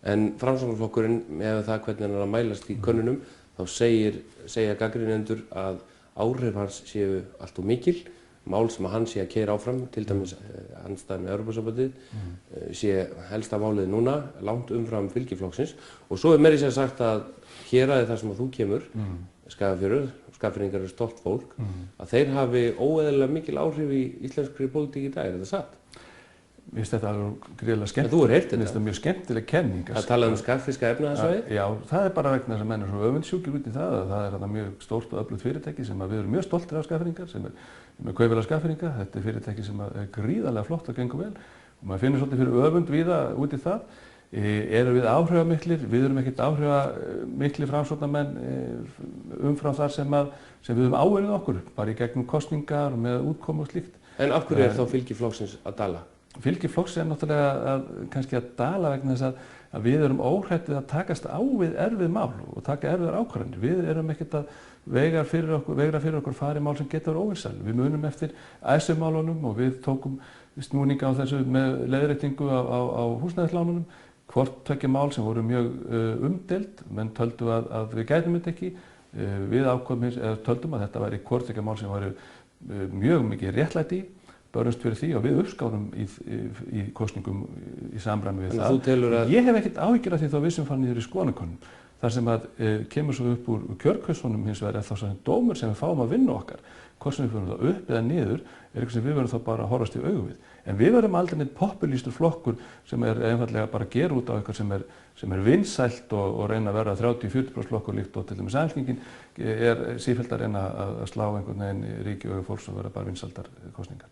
En Framsóknarflokkurinn, með það hvernig hann er að mælast í könnunum, þá segja gagnrýnendur að áhrif hans séu allt of mikil, mál sem hann sé að keyra áfram, til dæmis andstæðan við Evrópusambandið, sé helsta málið núna, langt umfram fylgi flokksins. Og svo meira að segja sagt að héraðið þar sem að þú kemur, Skagafjörður, Skagfirðingar eru stolt fólk, að þeir hafi óeðlilega mikil áhrif í íslenskri pólitík í dag, er þetta satt? Mér finnst þetta alveg gríðarlega skemmtilegt. Þú hefur heyrt þetta? Mér finnst þetta mjög skemmtileg kenning. Það talað skagfirðska efnahagssvæðið? Já, það er bara vegna þess að menn eru svo öfundsjúkir út í það að það er þarna mjög stórt og öflugt fyrirtæki sem við erum mjög stoltir af Skagfirðingar, sem er með Kaupfélag Skagfirðinga. Þetta er fyrirtæki sem er gríðarlega flott og gengur vel og maður finnur svolítið fyrir öfund víða út í það. Erum við áhrifamiklir? Við erum ekkert áhrifamiklir framsóknarmenn umfram þar sem við höfum áunnið okkur, bara í gegnum kosningar og með útkomu og slíkt. En af hverju þá fylgi flokksins að dala? Fylgi flokks náttúrulega kannski að dala vegna þess að við erum óhrætt við að takast á við erfið mál og taka erfiðar ákvarðanir. Við erum ekkert að veigra fyrir okkur fari mál sem geta verið óvinsæl. Við munum eftir ICE-málunum og við tókum snúninga á þessu með leiðréttingu á húsnæðislánunum. Hvort tveggja mál sem voru mjög umdeild, menn töldu að við gætum þetta ekki. Við töldum að þetta væri hvort tveggja mál sem væri mjög mikið réttlæti í. Börjumst fyrir því og við uppskárum í kosningum í samræmi við það. Ég hef ekkert áhyggjur af því þá við sem fara niður í skoðanakönnun. Þar sem að kemur svo upp úr kjörkjörsvonum hins vegar þá sem dómur sem við fáum að vinna okkar. Hvort sem við fyrir það upp eða niður er eitthvað sem við verðum þá bara að horfast í augu við. En við verðum aldrei neitt populístur flokkur sem er einfallega bara að gera út á eitthvað sem er vinsælt og reyna að vera 30–40% flokkur líkt og til dæmis Samfylkingin er sífellt að reyna að slá einhvern veginn ríki augu fólks og vera bara vinsældar kosningar.